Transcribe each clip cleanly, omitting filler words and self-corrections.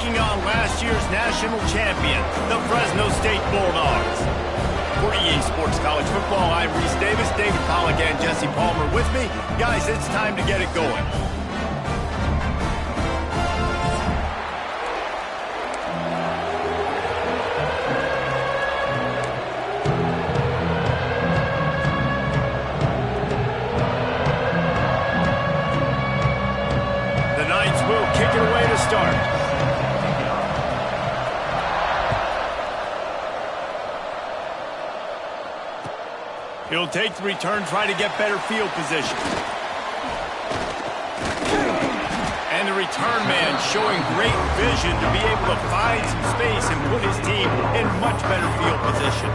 taking on last year's national champion, the Fresno State Bulldogs. For EA Sports College Football, I'm Reese Davis, David Pollack, and Jesse Palmer with me. Guys, it's time to get it going. Start. He'll take the return, try to get better field position. And the return man showing great vision to be able to find some space and put his team in much better field position.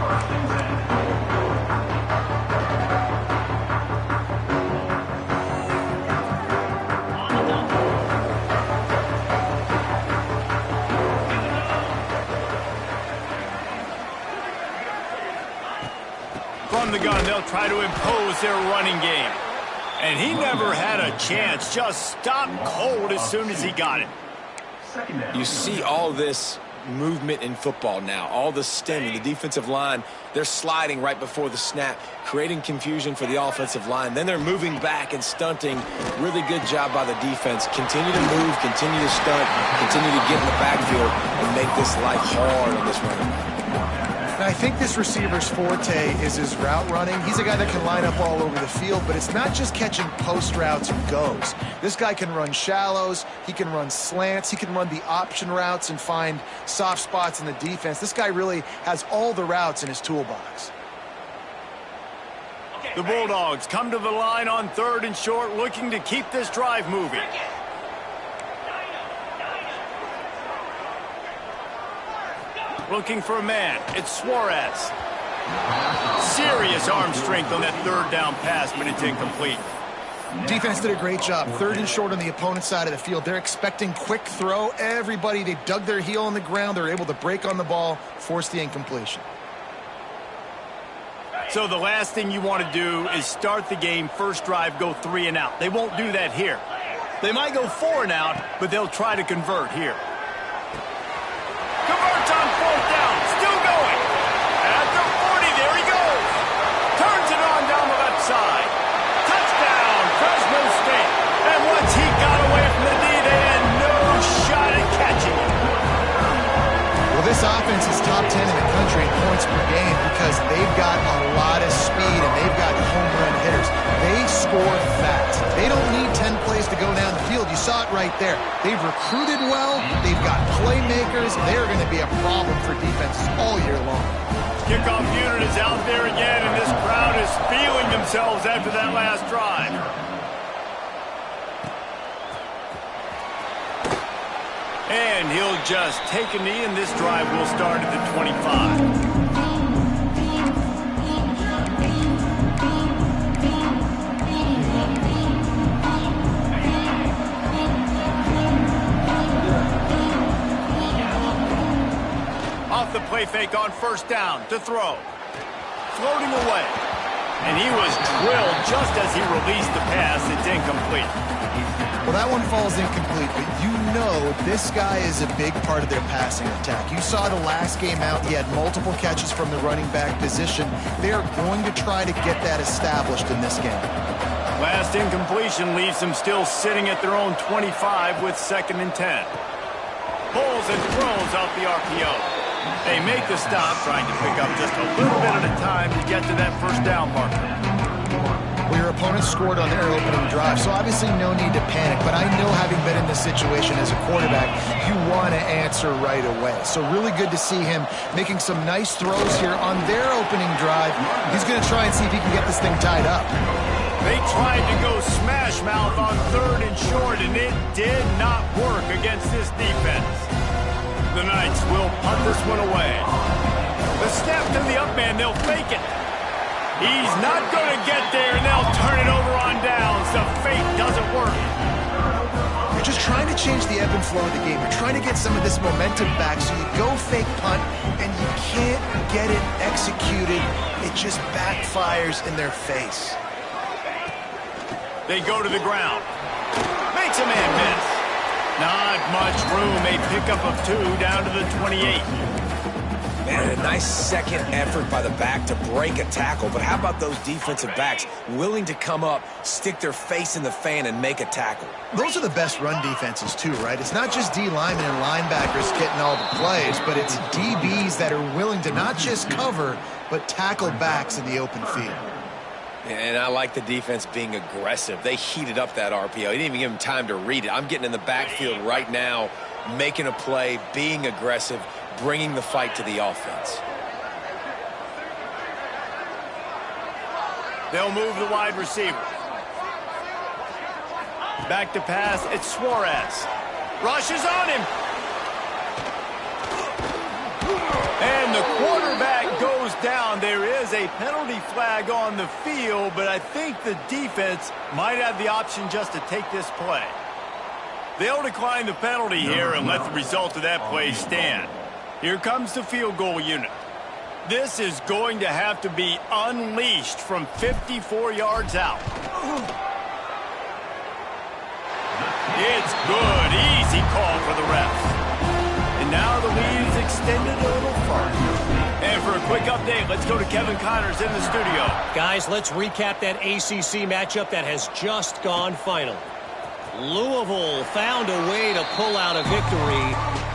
From the gun, they'll try to impose their running game. And he never had a chance, just stopped cold as soon as he got it. You see all this movement in football now, all the stemming, the defensive line, they're sliding right before the snap, creating confusion for the offensive line. Then they're moving back and stunting. Really good job by the defense. Continue to move, continue to stunt, continue to get in the backfield and make this life hard on this running back. And I think this receiver's forte is his route running. He's a guy that can line up all over the field, but it's not just catching post routes and goes. This guy can run shallows, he can run slants, he can run the option routes and find soft spots in the defense. This guy really has all the routes in his toolbox. The Bulldogs come to the line on 3rd and short, looking to keep this drive moving. Looking for a man. It's Suarez. Serious arm strength on that 3rd down pass, but it's incomplete. Defense did a great job. 3rd and short on the opponent's side of the field. They're expecting quick throw. Everybody, they dug their heel on the ground. They're able to break on the ball, force the incompletion. So the last thing you want to do is start the game, first drive, go 3 and out. They won't do that here. They might go 4 and out, but they'll try to convert here. Converts on 4th down, still going. At the 40, there he goes. Turns it on down the left side. Touchdown, Fresno State. And once he got away from the D, they had no shot at catching him. Well, this offense is top 10 in the country in points per game because they've got a lot of speed and they've got home run hitters. They score fast. They don't need 10 plays to go down the field. You saw it right there. They've recruited well. They've got playmakers. They're going to be a problem for defenses all year long. Kickoff unit is out there again, and this crowd is feeling themselves after that last drive. And he'll just take a knee, and this drive will start at the 25. Off the play fake on 1st down to throw. Floating away. And he was drilled just as he released the pass. It's incomplete. Well, that one falls incomplete, but you know this guy is a big part of their passing attack. You saw the last game out, he had multiple catches from the running back position. They are going to try to get that established in this game. Last incompletion leaves them still sitting at their own 25 with 2nd and 10. Pulls and throws out the RPO. They make the stop, trying to pick up just a little bit at a time to get to that 1st down marker. Well, your opponent scored on their opening drive, so obviously no need to panic. But I know, having been in this situation as a quarterback, you want to answer right away. So really good to see him making some nice throws here on their opening drive. He's going to try and see if he can get this thing tied up. They tried to go smash mouth on 3rd and short, and it did not work against this defense. The Knights will punt this one away. The snap to the up man, they'll fake it. He's not going to get there, and they'll turn it over on downs. The fake doesn't work. You're just trying to change the ebb and flow of the game. You're trying to get some of this momentum back, so you go fake punt, and you can't get it executed. It just backfires in their face. They go to the ground. Makes a man miss. Not much room. A pickup of 2 down to the 28. And a nice second effort by the back to break a tackle. But how about those defensive backs willing to come up, stick their face in the fan, and make a tackle? Those are the best run defenses too, right? It's not just D linemen and linebackers getting all the plays, but it's DBs that are willing to not just cover, but tackle backs in the open field. And I like the defense being aggressive. They heated up that RPO. He didn't even give him time to read it. I'm getting in the backfield right now, making a play, being aggressive, bringing the fight to the offense. They'll move the wide receiver. Back to pass, it's Suarez. Rushes on him. And the quarterback goes down. There is a penalty flag on the field, but I think the defense might have the option just to take this play. They'll decline the penalty here and let the result of that play stand. Here comes the field goal unit. This is going to have to be unleashed from 54 yards out. It's good. Easy call for the ref. And now the lead is extended a little further. And for a quick update, let's go to Kevin Connors in the studio. Guys, let's recap that ACC matchup that has just gone final. Louisville found a way to pull out a victory.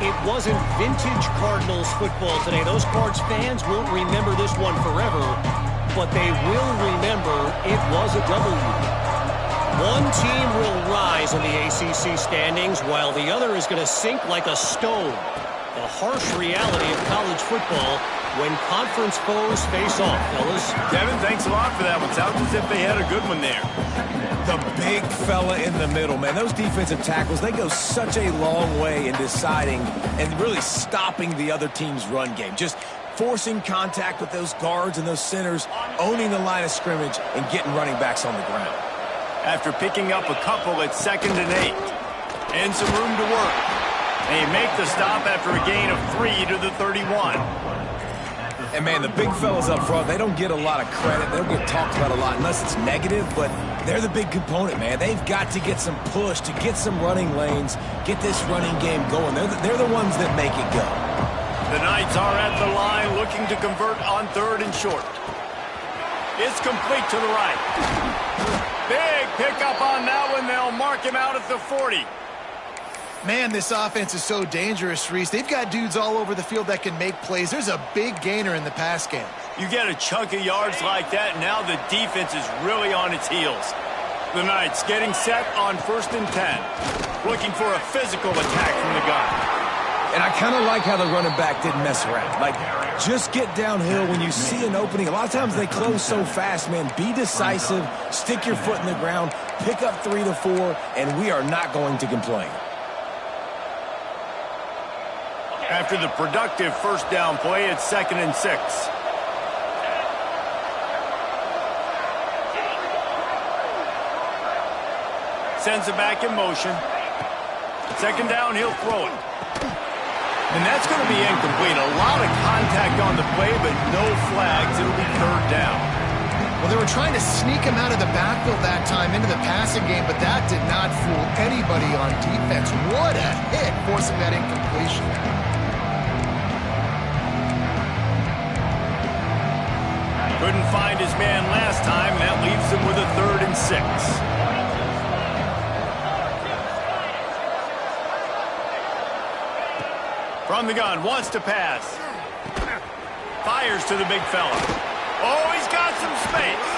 It wasn't vintage Cardinals football today. Those Cards fans won't remember this one forever, but they will remember it was a W. One team will rise in the ACC standings while the other is going to sink like a stone. The harsh reality of college football when conference foes face off, fellas. Kevin, thanks a lot for that one. Sounds as if they had a good one there. The big fella in the middle, man. Those defensive tackles, they go such a long way in deciding and really stopping the other team's run game. Just forcing contact with those guards and those centers, owning the line of scrimmage, and getting running backs on the ground. After picking up a couple at 2nd and 8. And some room to work. They make the stop after a gain of 3 to the 31. And, man, the big fellas up front, they don't get a lot of credit. They don't get talked about a lot unless it's negative, but they're the big component, man. They've got to get some push, to get some running lanes, get this running game going. They're the ones that make it go. The Knights are at the line looking to convert on 3rd and short. It's complete to the right. Big pickup on that one. They'll mark him out at the 40. Man, this offense is so dangerous, Reese. They've got dudes all over the field that can make plays. There's a big gainer in the pass game. You get a chunk of yards like that, and now the defense is really on its heels. The Knights getting set on 1st and 10. Looking for a physical attack from the gun. And I kind of like how the running back didn't mess around. Like, just get downhill when you see an opening. A lot of times they close so fast, man. Be decisive, stick your foot in the ground, pick up 3 to 4, and we are not going to complain. After the productive 1st down play, it's 2nd and 6. Sends it back in motion. 2nd down, he'll throw it. And that's going to be incomplete. A lot of contact on the play, but no flags. It'll be 3rd down. Well, they were trying to sneak him out of the backfield that time into the passing game, but that did not fool anybody on defense. What a hit, forcing that incompletion. Couldn't find his man last time. That leaves him with a 3rd and 6. From the gun, wants to pass. Fires to the big fella. Oh, he's got some space.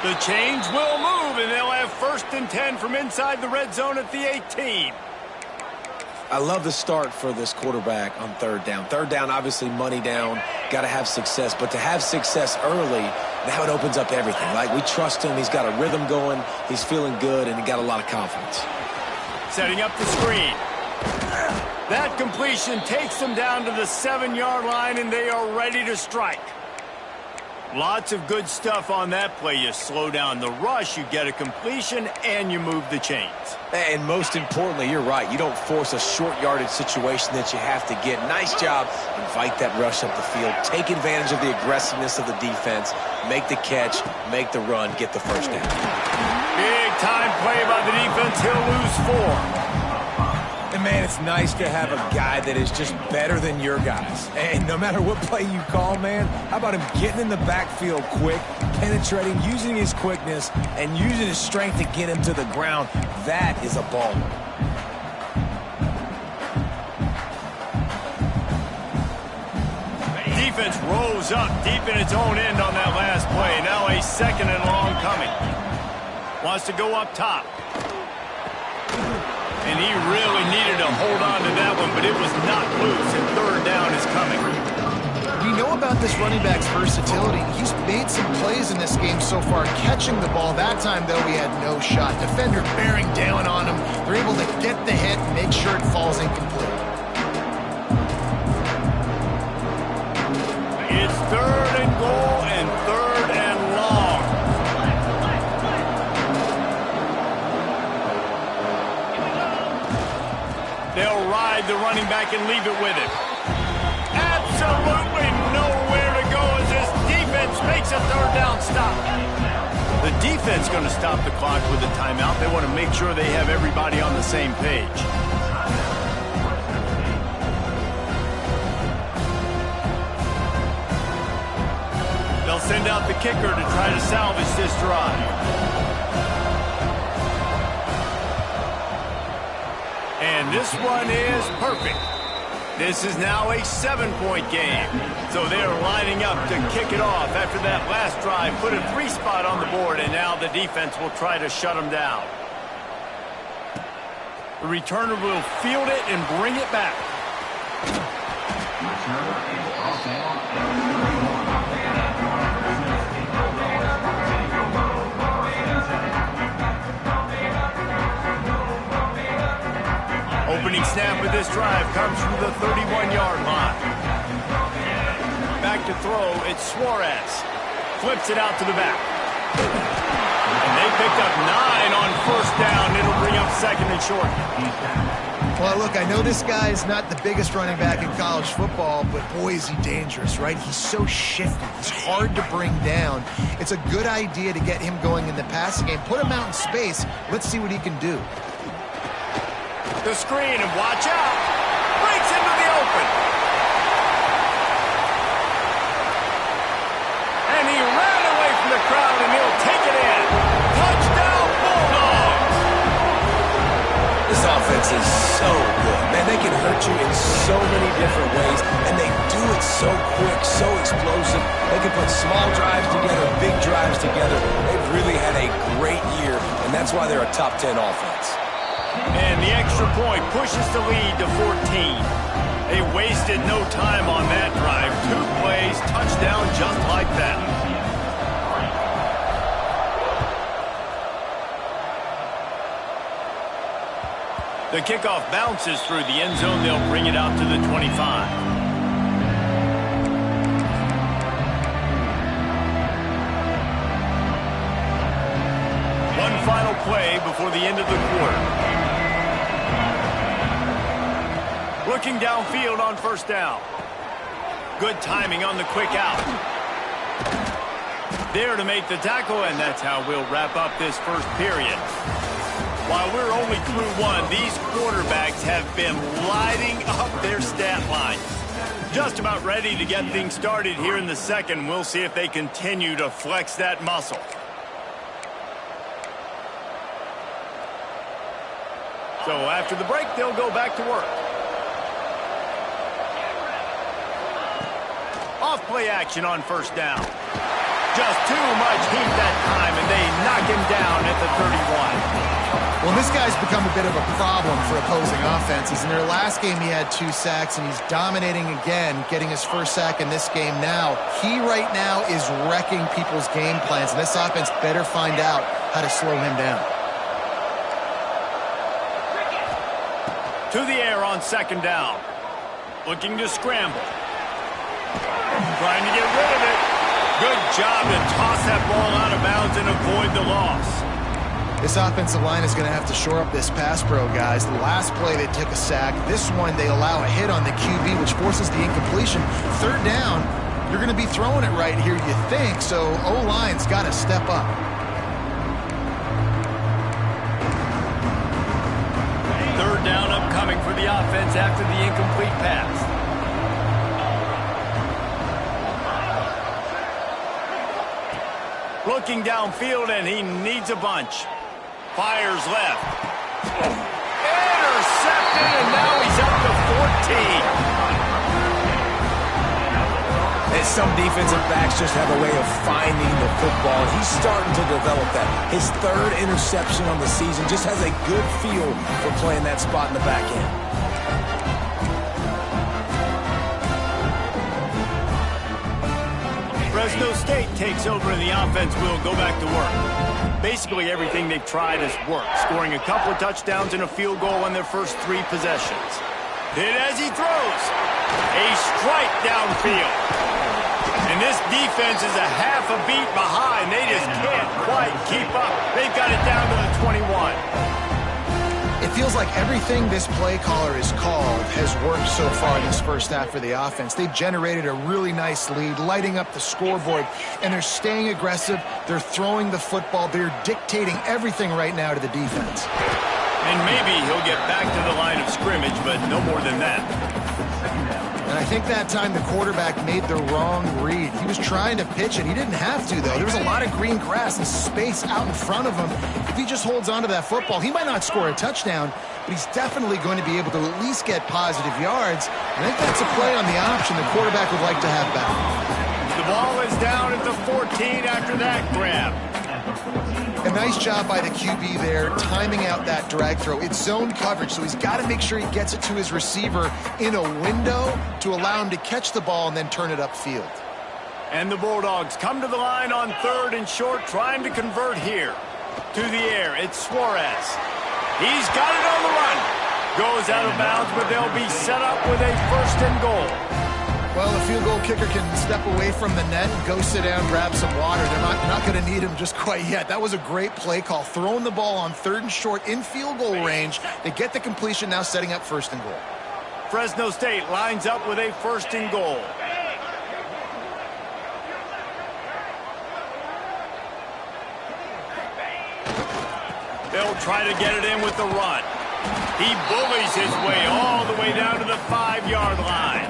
The chains will move, and they'll have 1st and 10 from inside the red zone at the 18. I love the start for this quarterback on 3rd down. 3rd down, obviously money down, got to have success. But to have success early, now it opens up everything. Like, we trust him. He's got a rhythm going. He's feeling good, and he got a lot of confidence. Setting up the screen. That completion takes them down to the 7-yard line, and they are ready to strike. Lots of good stuff on that play. You slow down the rush, you get a completion, and you move the chains. And most importantly, you're right. You don't force a short yardage situation that you have to get. Nice job. Invite that rush up the field. Take advantage of the aggressiveness of the defense. Make the catch. Make the run. Get the 1st down. Big time play by the defense. He'll lose 4. man, it's nice to have a guy that is just better than your guys. And no matter what play you call, man, how about him getting in the backfield quick, penetrating, using his quickness, and using his strength to get him to the ground. That is a baller. Defense rose up deep in its own end on that last play. Now a 2nd and long coming. Wants to go up top. And he really needed to hold on to that one, but it was not loose, and 3rd down is coming. We know about this running back's versatility. He's made some plays in this game so far, catching the ball. That time, though, he had no shot. Defender bearing down on him. They're able to get the hit and make sure it falls incomplete. It's 3rd and goal and 3rd and long. They'll ride the running back and leave it with him. Absolutely nowhere to go as this defense makes a 3rd down stop. The defense going to stop the clock with a timeout. They want to make sure they have everybody on the same page. They'll send out the kicker to try to salvage this drive. And this one is perfect. This is now a 7-point game. So they're lining up to kick it off after that last drive. Put a 3 spot on the board, and now the defense will try to shut them down. The returner will field it and bring it back. Opening snap of this drive comes from the 31-yard line. Back to throw, it's Suarez. Flips it out to the back. And they picked up 9 on 1st down. It'll bring up 2nd and short. Well, look, I know this guy is not the biggest running back in college football, but boy, is he dangerous, right? He's so shifty. He's hard to bring down. It's a good idea to get him going in the passing game. Put him out in space. Let's see what he can do. The screen, and watch out. Breaks into the open. And he ran away from the crowd, and he'll take it in. Touchdown, Bulldogs. This offense is so good. Man, they can hurt you in so many different ways, and they do it so quick, so explosive. They can put small drives together, big drives together. They've really had a great year, and that's why they're a top 10 offense. And the extra point pushes the lead to 14. They wasted no time on that drive. 2 plays, touchdown just like that. The kickoff bounces through the end zone. They'll bring it out to the 25. One final play before the end of the quarter. Looking downfield on 1st down. Good timing on the quick out. There to make the tackle, and that's how we'll wrap up this 1st period. While we're only through 1, these quarterbacks have been lighting up their stat line. Just about ready to get things started here in the 2nd. We'll see if they continue to flex that muscle. So after the break, they'll go back to work. Off-play action on 1st down. Just too much heat that time, and they knock him down at the 31. Well, this guy's become a bit of a problem for opposing offenses. In their last game, he had 2 sacks, and he's dominating again, getting his 1st sack in this game now. He right now is wrecking people's game plans, and this offense better find out how to slow him down. To the air on 2nd down. Looking to scramble. Trying to get rid of it. Good job to toss that ball out of bounds and avoid the loss. This offensive line is going to have to shore up this pass pro, guys. The last play they took a sack. This one they allow a hit on the QB, which forces the incompletion. 3rd down, you're going to be throwing it right here, you think, so O-line's got to step up. 3rd Third down upcoming for the offense after the incomplete pass. Looking downfield, and he needs a bunch. Fires left. Intercepted, and now he's up to 14. And some defensive backs just have a way of finding the football. He's starting to develop that. His third interception on the season just has a good feel for playing that spot in the back end. Fresno State takes over and the offense will go back to work. Basically everything they've tried has worked, scoring a couple of touchdowns and a field goal on their first 3 possessions. Hit as he throws. A strike downfield. And this defense is a half a beat behind. They just can't quite keep up. They've got it down to the 21. It feels like everything this play caller has called has worked so far in this first half for the offense. They've generated a really nice lead, lighting up the scoreboard, and they're staying aggressive. They're throwing the football. They're dictating everything right now to the defense. And maybe he'll get back to the line of scrimmage, but no more than that. And I think that time the quarterback made the wrong read. He was trying to pitch it. He didn't have to, though. There was a lot of green grass and space out in front of him. If he just holds on to that football, he might not score a touchdown, but he's definitely going to be able to at least get positive yards. And I think that's a play on the option the quarterback would like to have back. The ball is down at the 14 after that grab. A nice job by the QB there, timing out that drag throw. It's zone coverage, so he's got to make sure he gets it to his receiver in a window to allow him to catch the ball and then turn it upfield. And the Bulldogs come to the line on 3rd and short, trying to convert here. To the air, it's Suarez. He's got it on the run. Goes out of bounds, but they'll be set up with a 1st and goal. Well, the field goal kicker can step away from the net, go sit down, grab some water. They're not going to need him just quite yet. That was a great play call. Throwing the ball on 3rd and short in field goal range. They get the completion, now setting up 1st and goal. Fresno State lines up with a 1st and goal. They'll try to get it in with the run. He bullies his way all the way down to the 5-yard line.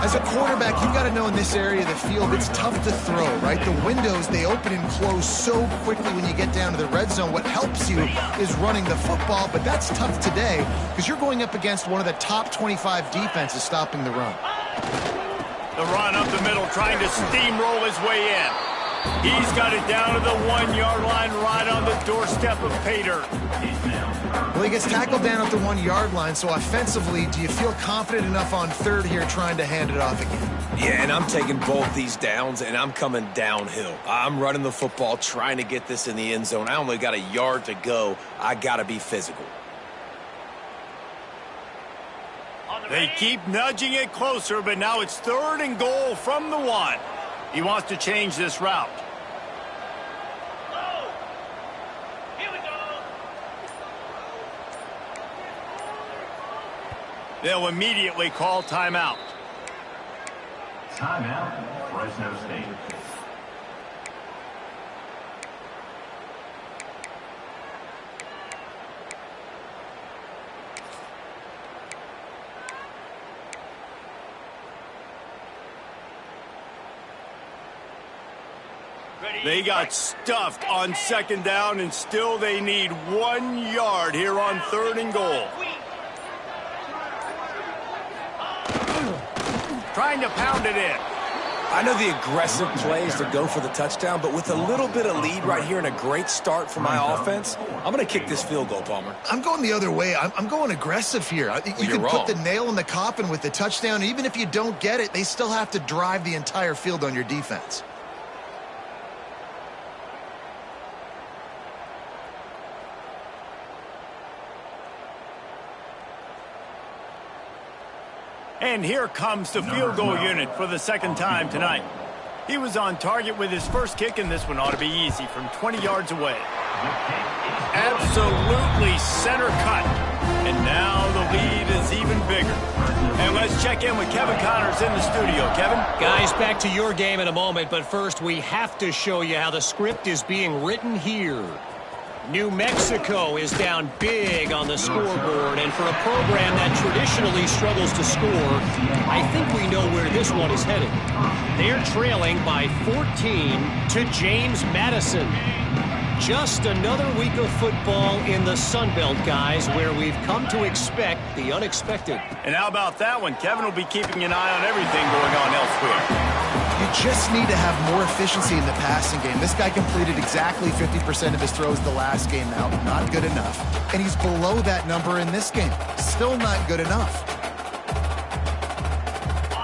As a quarterback, you've got to know in this area of the field, it's tough to throw, right? The windows, they open and close so quickly when you get down to the red zone. What helps you is running the football, but that's tough today because you're going up against one of the top 25 defenses stopping the run. The run up the middle, trying to steamroll his way in. He's got it down to the 1-yard line, right on the doorstep of pay dirt. Well, he gets tackled down at the 1-yard line, so offensively, do you feel confident enough on 3rd here trying to hand it off again? Yeah, and I'm taking both these downs, and I'm coming downhill. I'm running the football, trying to get this in the end zone. I only got a yard to go. I got to be physical. They keep nudging it closer, but now it's 3rd and goal from the 1. He wants to change this route. They'll immediately call timeout. Timeout, Fresno State. They got stuffed on 2nd down, and still they need 1 yard here on 3rd and goal. Trying to pound it in. I know the aggressive plays to go for the touchdown, but with a little bit of lead right here and a great start for my offense, I'm going to kick this field goal, Palmer. I'm going the other way. I'm going aggressive here. You can put the nail in the coffin with the touchdown. Even if you don't get it, they still have to drive the entire field on your defense. And here comes the field goal unit for the 2nd time tonight. He was on target with his first kick, and this one ought to be easy from 20 yards away. Absolutely center cut. And now the lead is even bigger. And let's check in with Kevin Connors in the studio. Kevin? Guys, back to your game in a moment, but first we have to show you how the script is being written here. New Mexico is down big on the scoreboard, and for a program that traditionally struggles to score, I think we know where this one is headed. They're trailing by 14 to James Madison. Just another week of football in the Sun Belt, guys, where we've come to expect the unexpected. And how about that one? Kevin will be keeping an eye on everything going on elsewhere. You just need to have more efficiency in the passing game. This guy completed exactly 50% of his throws the last game out. Not good enough. And he's below that number in this game. Still not good enough.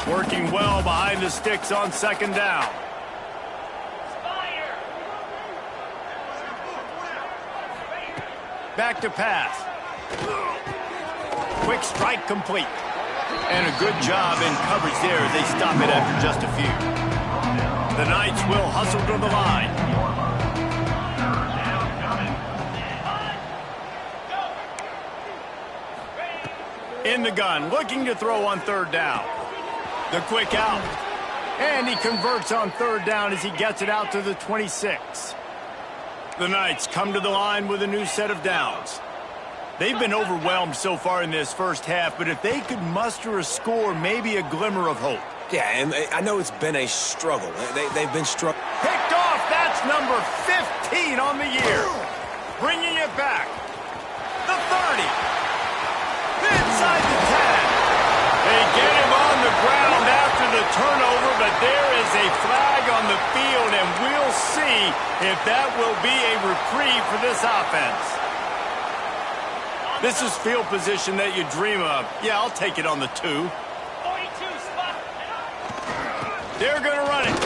Working well behind the sticks on second down. Back to pass. Quick strike complete. And a good job in coverage there as they stop it after just a few. The Knights will hustle to the line. In the gun, looking to throw on third down. The quick out. And he converts on third down as he gets it out to the 26. The Knights come to the line with a new set of downs. They've been overwhelmed so far in this first half, but if they could muster a score, maybe a glimmer of hope. Yeah, and I know it's been a struggle. They've been struggling. Picked off, that's number 15 on the year. Bringing it back. The 30. Inside the 10. They get him on the ground after the turnover, but there is a flag on the field, and we'll see if that will be a reprieve for this offense. This is field position that you dream of. Yeah, I'll take it on the 2. They're going to run it.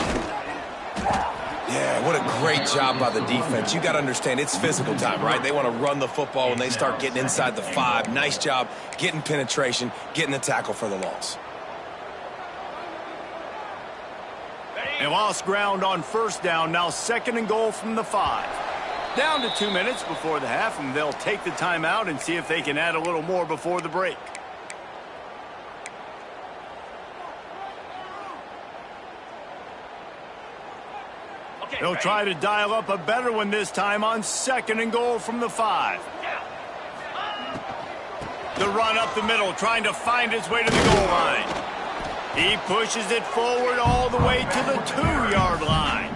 Yeah, what a great job by the defense. You got to understand, it's physical time, right? They want to run the football when they start getting inside the 5. Nice job getting penetration, getting the tackle for the loss. They lost ground on first down. Now second and goal from the 5. Down to 2 minutes before the half, and they'll take the timeout and see if they can add a little more before the break. They'll try to dial up a better one this time on second and goal from the 5. The run up the middle, trying to find his way to the goal line. He pushes it forward all the way to the 2-yard line.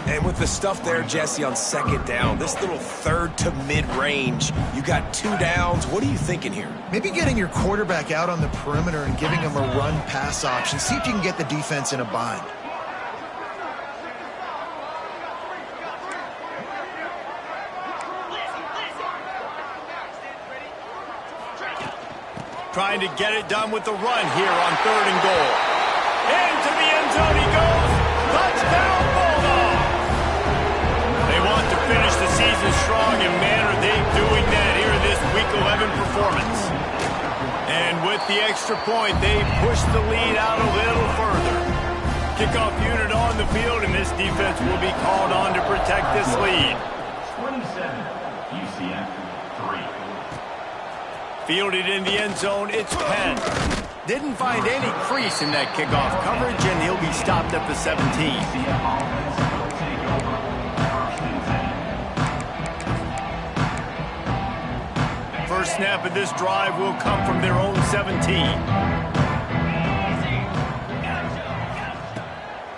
And with the stuff there, Jesse, on second down, this little third to mid-range, you got 2 downs. What are you thinking here? Maybe getting your quarterback out on the perimeter and giving him a run-pass option. See if you can get the defense in a bind. Trying to get it done with the run here on third and goal. Into the end zone he goes. Touchdown, Bulldogs! They want to finish the season strong, and man, are they doing that here in this Week 11 performance. And with the extra point, they push the lead out a little further. Kickoff unit on the field, and this defense will be called on to protect this lead. 27, UCF 3. Fielded in the end zone, it's Penn. Didn't find any crease in that kickoff coverage, and he'll be stopped at the 17. First snap of this drive will come from their own 17.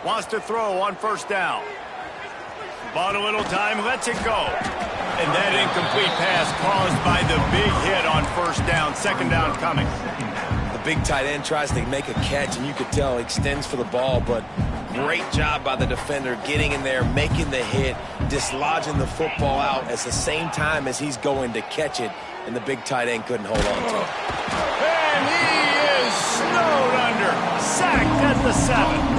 Wants to throw on first down. Bought a little time, lets it go. And that incomplete pass caused by the big hit on first down. Second down coming. The big tight end tries to make a catch, and you could tell he extends for the ball, but great job by the defender getting in there, making the hit, dislodging the football out at the same time as he's going to catch it, and the big tight end couldn't hold on to it. And he is snowed under. Sacked at the 7.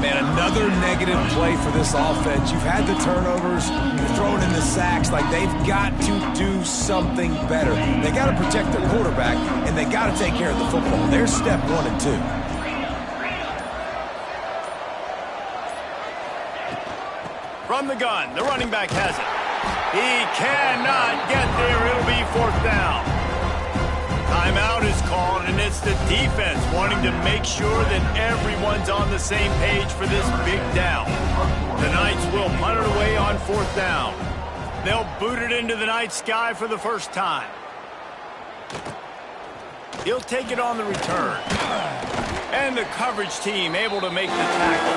Man, another negative play for this offense. You've had the turnovers, you're throwing in the sacks. Like, they've got to do something better. They got to protect their quarterback, and they got to take care of the football. There's step 1 and 2. From the gun, the running back has it. He cannot get there. It'll be fourth down. Timeout is called, and it's the defense wanting to make sure that everyone's on the same page for this big down. The Knights will punt it away on fourth down. They'll boot it into the night sky for the first time. He'll take it on the return. And the coverage team able to make the tackle.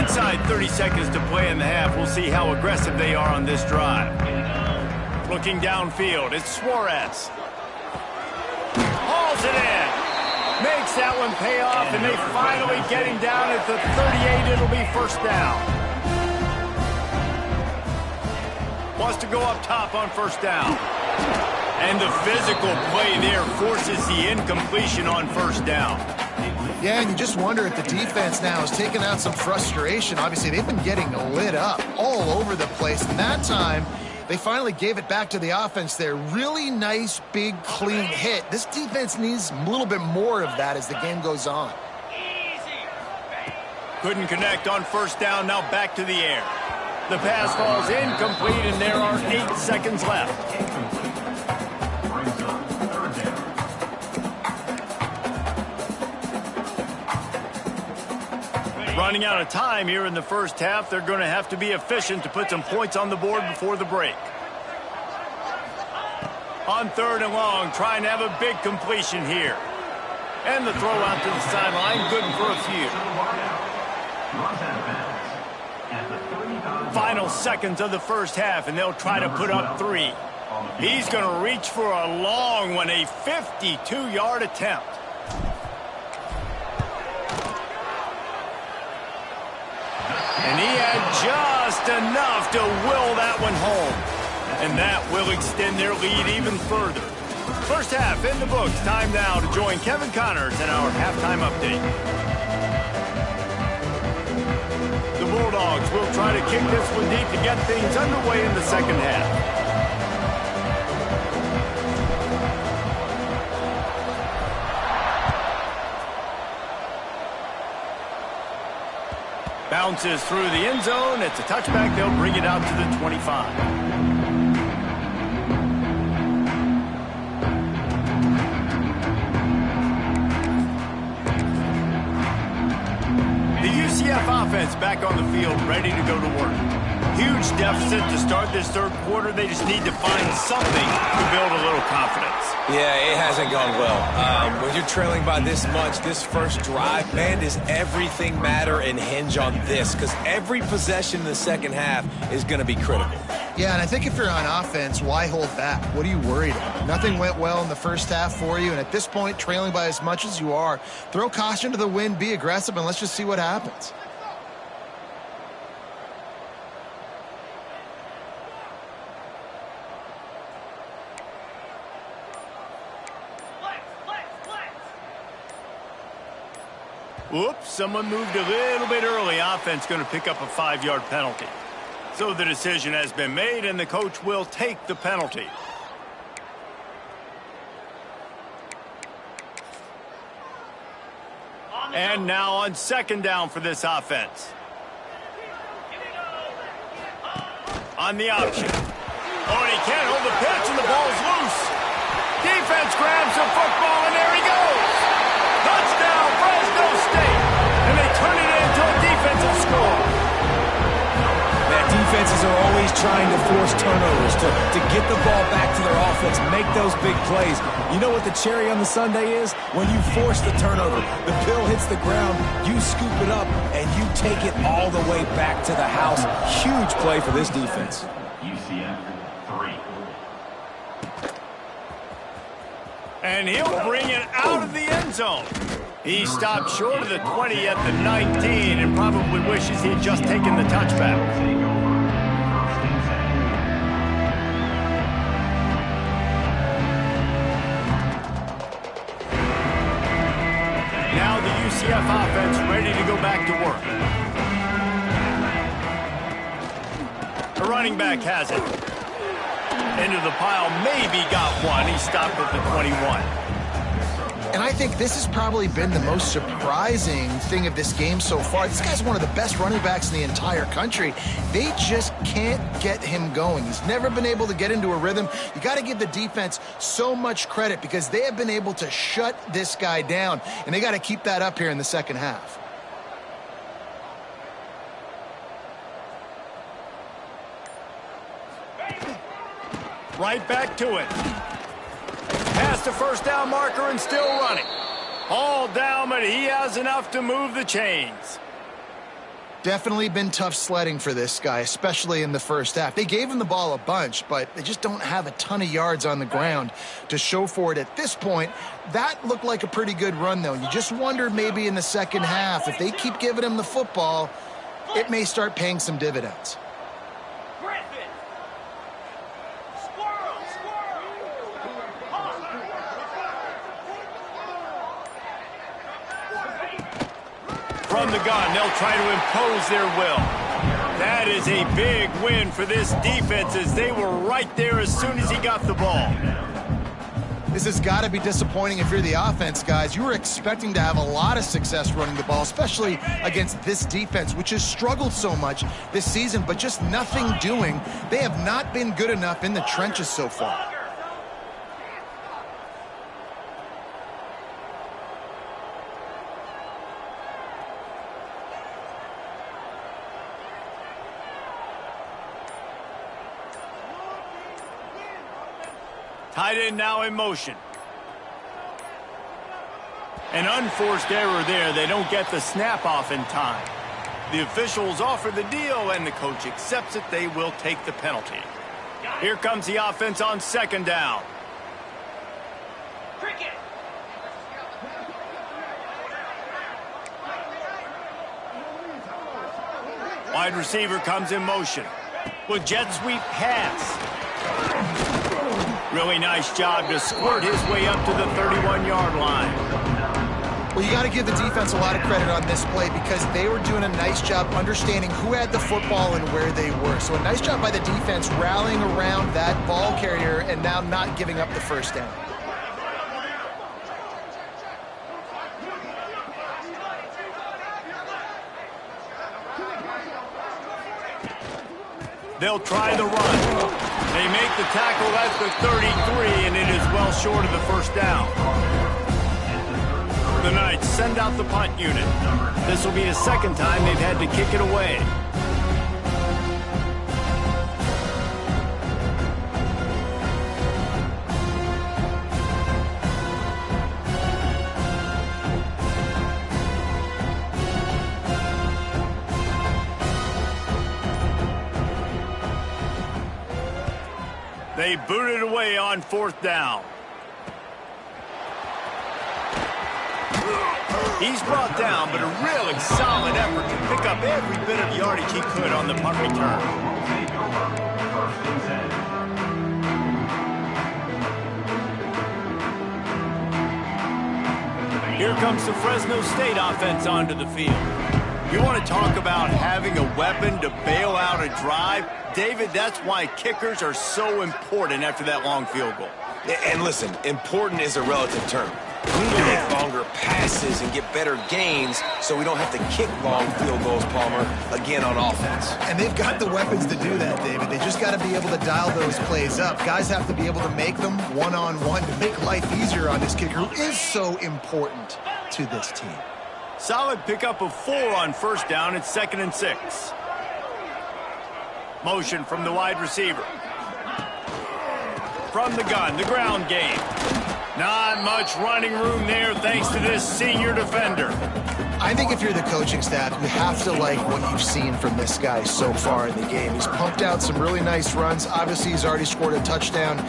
Inside 30 seconds to play in the half. We'll see how aggressive they are on this drive. Looking downfield, it's Suarez. Hauls it in. Makes that one pay off, and they finally get him down at the 38. It'll be first down. Wants to go up top on first down. And the physical play there forces the incompletion on first down. Yeah, and you just wonder if the defense now is taking out some frustration. Obviously, they've been getting lit up all over the place. And that time, they finally gave it back to the offense there. Really nice, big, clean hit. This defense needs a little bit more of that as the game goes on. Couldn't connect on first down. Now back to the air. The pass falls incomplete, and there are 8 seconds left. Running out of time here in the first half. They're going to have to be efficient to put some points on the board before the break. On 3rd and long, trying to have a big completion here. And the throw out to the sideline, good for a few. Final seconds of the first half, and they'll try to put up 3. He's going to reach for a long one, a 52-yard attempt. And he had just enough to will that one home. And that will extend their lead even further. First half in the books. Time now to join Kevin Connors in our halftime update. The Bulldogs will try to kick this one deep to get things underway in the second half. Bounces through the end zone. It's a touchback. They'll bring it out to the 25. The UCF offense back on the field, ready to go to work. Huge deficit to start this third quarter. They just need to find something to build a little confidence. Yeah, it hasn't gone well. When you're trailing by this much, this first drive, man, does everything matter and hinge on this? Because every possession in the second half is going to be critical. Yeah, and I think if you're on offense, why hold back? What are you worried about? Nothing went well in the first half for you, and at this point, trailing by as much as you are, throw caution to the wind, be aggressive, and let's just see what happens. Whoops, someone moved a little bit early. Offense going to pick up a 5-yard penalty. So the decision has been made, and the coach will take the penalty. And now on second down for this offense. On the option. Oh, and he can't hold the pitch, and the ball's loose. Defense grabs the football, and there he goes. Touchdown, Fresno State. And they turn it into a defensive score. That defenses are always trying to force turnovers, to get the ball back to their offense, make those big plays. You know what the cherry on the sundae is? When you force the turnover, the pill hits the ground, you scoop it up, and you take it all the way back to the house. Huge play for this defense. UCF 3. And he'll bring it out of the end zone. He stopped short of the 20 at the 19 and probably wishes he had just taken the touchback. Now the UCF offense ready to go back to work. The running back has it. Into the pile, maybe got one. He stopped at the 21. And I think this has probably been the most surprising thing of this game so far. This guy's one of the best running backs in the entire country. They just can't get him going. He's never been able to get into a rhythm. You got to give the defense so much credit because they have been able to shut this guy down, and they got to keep that up here in the second half. Right back to it. Past the first down marker and still running. All down, but he has enough to move the chains. Definitely been tough sledding for this guy, especially in the first half. They gave him the ball a bunch, but they just don't have a ton of yards on the ground to show for it at this point. That looked like a pretty good run, though. You just wonder maybe in the second half, if they keep giving him the football, it may start paying some dividends. From the gun, they'll try to impose their will. That is a big win for this defense as they were right there as soon as he got the ball. This has got to be disappointing if you're the offense, guys. You were expecting to have a lot of success running the ball, especially against this defense, which has struggled so much this season, but just nothing doing. They have not been good enough in the trenches so far. Tight end now in motion. An unforced error there. They don't get the snap off in time. The officials offer the deal, and the coach accepts it. They will take the penalty. Here comes the offense on second down. Wide receiver comes in motion. With jet sweep pass. Really nice job to squirt his way up to the 31-yard line. Well, you got to give the defense a lot of credit on this play because they were doing a nice job understanding who had the football and where they were. So a nice job by the defense rallying around that ball carrier and now not giving up the first down. They'll try the run. They make the tackle at the 33, and it is well short of the first down. The Knights send out the punt unit. This will be the second time they've had to kick it away. They boot it away on fourth down. He's brought down, but a really solid effort to pick up every bit of yardage he could on the punt return. Here comes the Fresno State offense onto the field. You want to talk about having a weapon to bail out a drive? David, that's why kickers are so important after that long field goal. And listen, important is a relative term. We need to make longer passes and get better gains so we don't have to kick long field goals, Palmer, again on offense. And they've got the weapons to do that, David. They just got to be able to dial those plays up. Guys have to be able to make them one-on-one to make life easier on this kicker who is so important to this team. Solid pickup of 4 on first down. It's 2nd and 6. Motion from the wide receiver. From the gun, the ground game. Not much running room there thanks to this senior defender. I think if you're the coaching staff, you have to like what you've seen from this guy so far in the game. He's pumped out some really nice runs. Obviously, he's already scored a touchdown.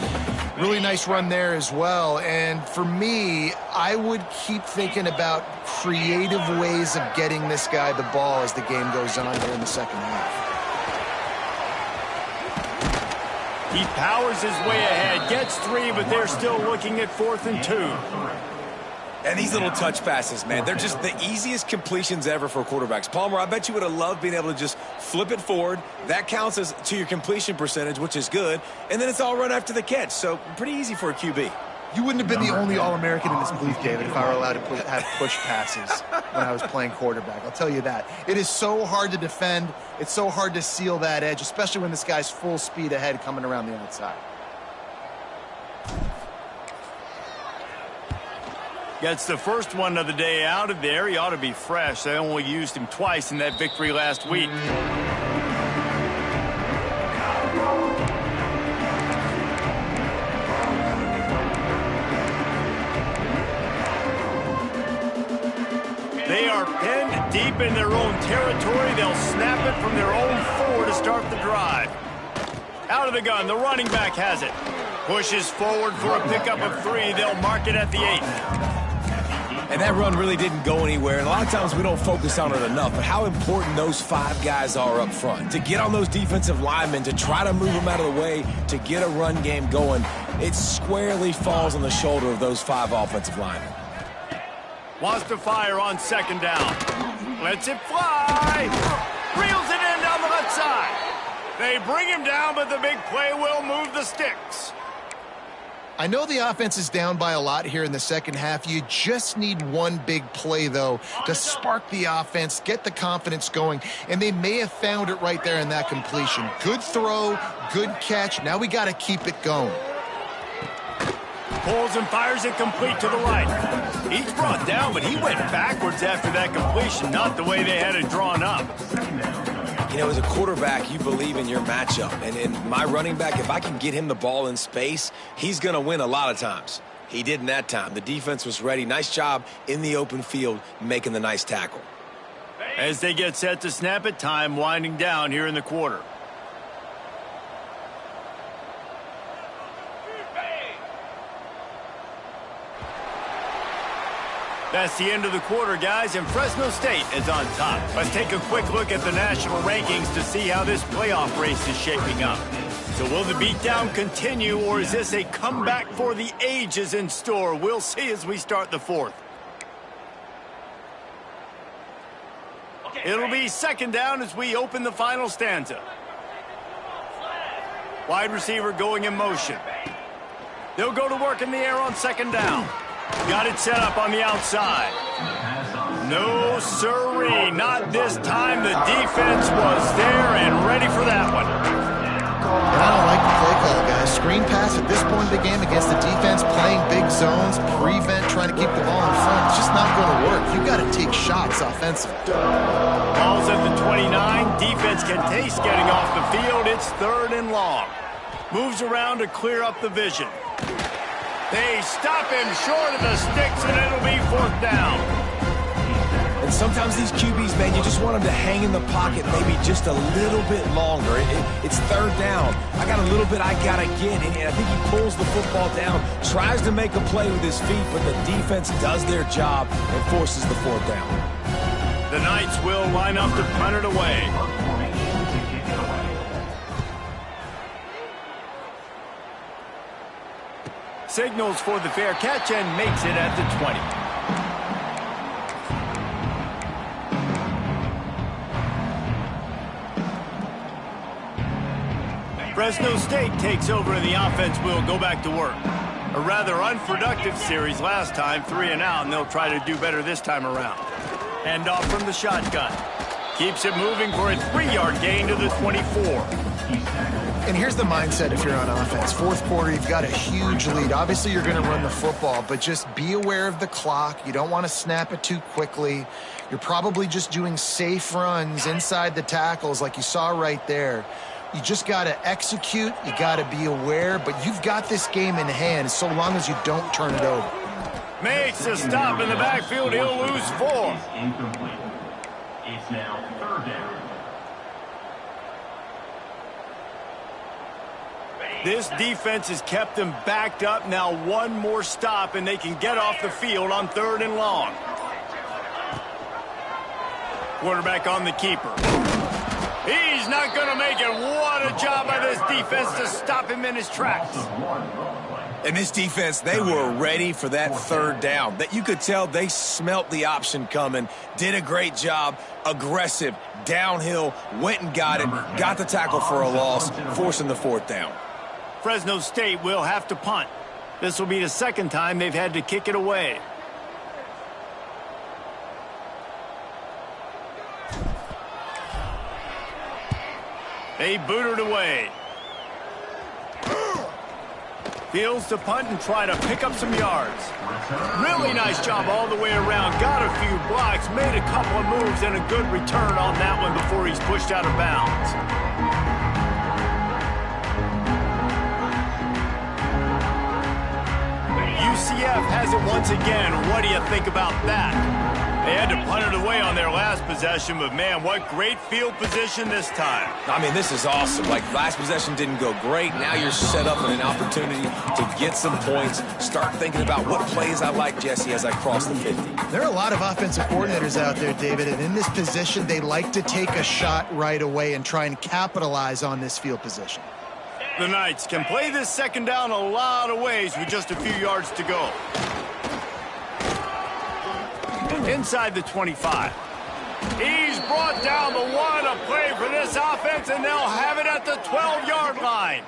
Really nice run there as well. And for me, I would keep thinking about creative ways of getting this guy the ball as the game goes on here in the second half. He powers his way ahead, gets 3, but they're still looking at 4th and 2. And these little touch passes, man, they're just the easiest completions ever for quarterbacks. Palmer, I bet you would have loved being able to just flip it forward. That counts as to your completion percentage, which is good. And then it's all run after the catch, so pretty easy for a QB. You wouldn't have been the only All-American in this booth, David, if I were allowed to have push passes when I was playing quarterback. I'll tell you that. It is so hard to defend. It's so hard to seal that edge, especially when this guy's full speed ahead coming around the outside. Gets the first one of the day out of there. He ought to be fresh. They only used him twice in that victory last week. They are pinned deep in their own territory. They'll snap it from their own 4 to start the drive. Out of the gun, the running back has it. Pushes forward for a pickup of 3. They'll mark it at the 8. And that run really didn't go anywhere. And a lot of times we don't focus on it enough. But how important those 5 guys are up front. To get on those defensive linemen, to try to move them out of the way, to get a run game going, it squarely falls on the shoulder of those 5 offensive linemen. Wants to fire on second down. Lets it fly. Reels it in down the left side. They bring him down, but the big play will move the sticks. I know the offense is down by a lot here in the second half. You just need one big play, though, to spark the offense, get the confidence going, and they may have found it right there in that completion. Good throw, good catch. Now we got to keep it going. Pulls and fires it complete to the right. He's brought down, but he went backwards after that completion, not the way they had it drawn up. You know, as a quarterback, you believe in your matchup. And in my running back, if I can get him the ball in space, he's going to win a lot of times. He didn't that time. The defense was ready. Nice job in the open field making the nice tackle. As they get set to snap it, time winding down here in the quarter. That's the end of the quarter, guys, and Fresno State is on top. Let's take a quick look at the national rankings to see how this playoff race is shaping up. So will the beatdown continue, or is this a comeback for the ages in store? We'll see as we start the 4th. It'll be second down as we open the final stanza. Wide receiver going in motion. They'll go to work in the air on second down. Got it set up on the outside. No, sirree, not this time. The defense was there and ready for that one. And I don't like the play call, guys. Screen pass at this point in the game against the defense, playing big zones, prevent, trying to keep the ball in front. It's just not going to work. You've got to take shots offensively. Ball's at the 29. Defense can taste getting off the field. It's 3rd and long. Moves around to clear up the vision. They stop him short of the sticks, and it'll be 4th down. And sometimes these QBs, man, you just want them to hang in the pocket maybe just a little bit longer. It's 3rd down. I got a little bit I got to get, and I think he pulls the football down, tries to make a play with his feet, but the defense does their job and forces the 4th down. The Knights will line up to punt it away. Signals for the fair catch and makes it at the 20. Fresno State takes over and the offense will go back to work. A rather unproductive series last time, 3 and out, and they'll try to do better this time around. Hand off from the shotgun. Keeps it moving for a 3-yard gain to the 24. And here's the mindset if you're on offense. 4th quarter, you've got a huge lead. Obviously, you're going to run the football, but just be aware of the clock. You don't want to snap it too quickly. You're probably just doing safe runs inside the tackles like you saw right there. You just got to execute. You got to be aware, but you've got this game in hand so long as you don't turn it over. Makes a stop in the backfield. He'll lose 4. Incomplete. It's now 3rd down. This defense has kept them backed up. Now one more stop, and they can get off the field on 3rd and long. Quarterback on the keeper. He's not going to make it. What a job by this defense to stop him in his tracks. And this defense, they were ready for that 3rd down. That you could tell they smelt the option coming, did a great job, aggressive, downhill, went and got it, got the tackle for a loss, forcing the 4th down. Fresno State will have to punt. This will be the second time they've had to kick it away. They boot it away. Fields to punt and try to pick up some yards. Really nice job all the way around. Got a few blocks, made a couple of moves, and a good return on that one before he's pushed out of bounds. UCF has it once again. What do you think about that? They had to punt it away on their last possession, but man, what great field position this time. I mean, this is awesome. Like, last possession didn't go great. Now you're set up with an opportunity to get some points. Start thinking about what plays I like, Jesse, as I cross the 50. There are a lot of offensive coordinators out there, David, and in this position, they like to take a shot right away and try and capitalize on this field position. The Knights can play this second down a lot of ways with just a few yards to go. Inside the 25. He's brought down the one, a play for this offense, and they'll have it at the 12-yard line.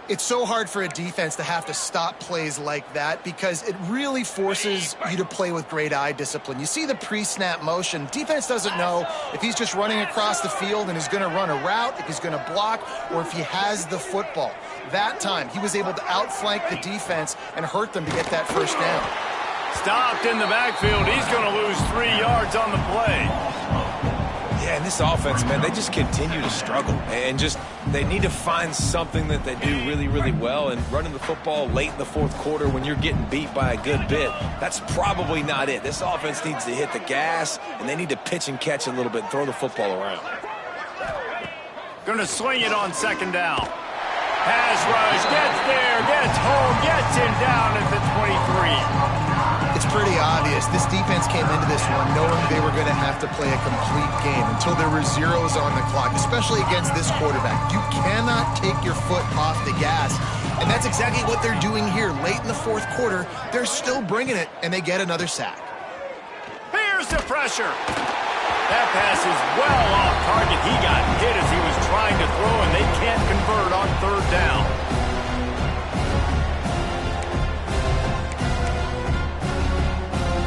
It's so hard for a defense to have to stop plays like that because it really forces you to play with great eye discipline. You see the pre-snap motion. Defense doesn't know if he's just running across the field and is going to run a route, if he's going to block, or if he has the football. That time, he was able to outflank the defense and hurt them to get that first down. Stopped in the backfield. He's going to lose 3 yards on the play. Yeah, and this offense, man, they just continue to struggle. And they need to find something that they do really, really well. And running the football late in the fourth quarter when you're getting beat by a good bit, that's probably not it. This offense needs to hit the gas, and they need to pitch and catch a little bit and throw the football around. Going to swing it on second down. Pass rush, gets there, gets home, gets him down at the 23. It's pretty obvious. This defense came into this one knowing they were going to have to play a complete game until there were zeros on the clock, especially against this quarterback. You cannot take your foot off the gas, and that's exactly what they're doing here. Late in the fourth quarter, they're still bringing it, and they get another sack. Here's the pressure. That pass is well off target. He got hit as he was trying to throw, and they can't convert on third down.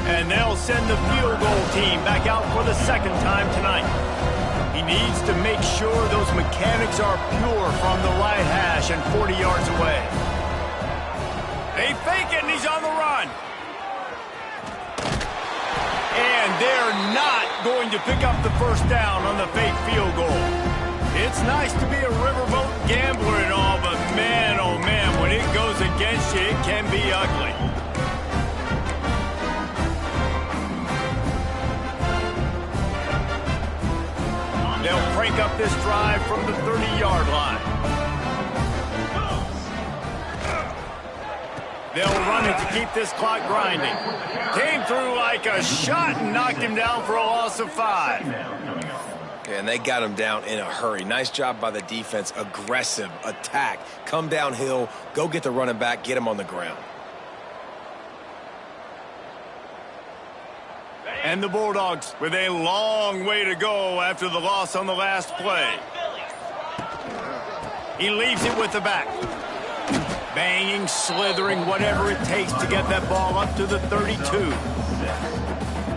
And they'll send the field goal team back out for the second time tonight. He needs to make sure those mechanics are pure from the right hash and 40 yards away. They fake it, and he's on the run. And they're not going to pick up the first down on the fake field goal. It's nice to be a riverboat gambler and all, but man, oh man, when it goes against you, it can be ugly. They'll crank up this drive from the 30-yard line. They'll run it to keep this clock grinding. Came through like a shot and knocked him down for a loss of 5. And they got him down in a hurry. Nice job by the defense. Aggressive attack. Come downhill. Go get the running back. Get him on the ground. And the Bulldogs with a long way to go after the loss on the last play. He leaves it with the back. Banging, slithering, whatever it takes to get that ball up to the 32.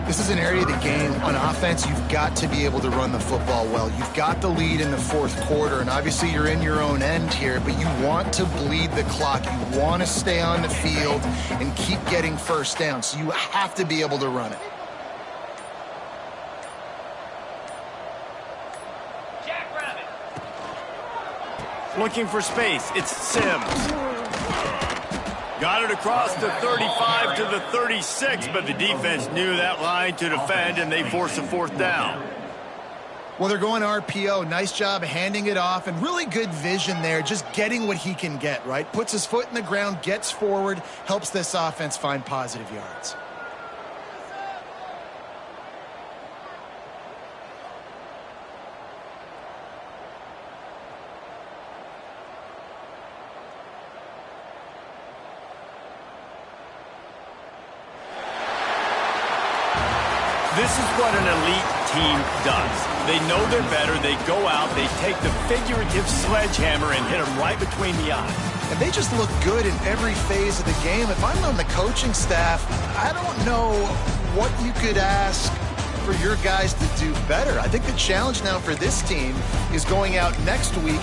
This is an area of the game. On offense, you've got to be able to run the football well. You've got the lead in the fourth quarter, and obviously you're in your own end here, but you want to bleed the clock. You want to stay on the field and keep getting first down, so you have to be able to run it. Looking for space. It's Sims. Got it across the 35 to the 36, but the defense knew that line to defend, and they force a fourth down. Well, they're going RPO. Nice job handing it off, and really good vision there, just getting what he can get, right? Puts his foot in the ground, gets forward, helps this offense find positive yards. This is what an elite team does. They know they're better. They go out. They take the figurative sledgehammer and hit them right between the eyes. and they just look good in every phase of the game. If I'm on the coaching staff, I don't know what you could ask for your guys to do better. I think the challenge now for this team is going out next week.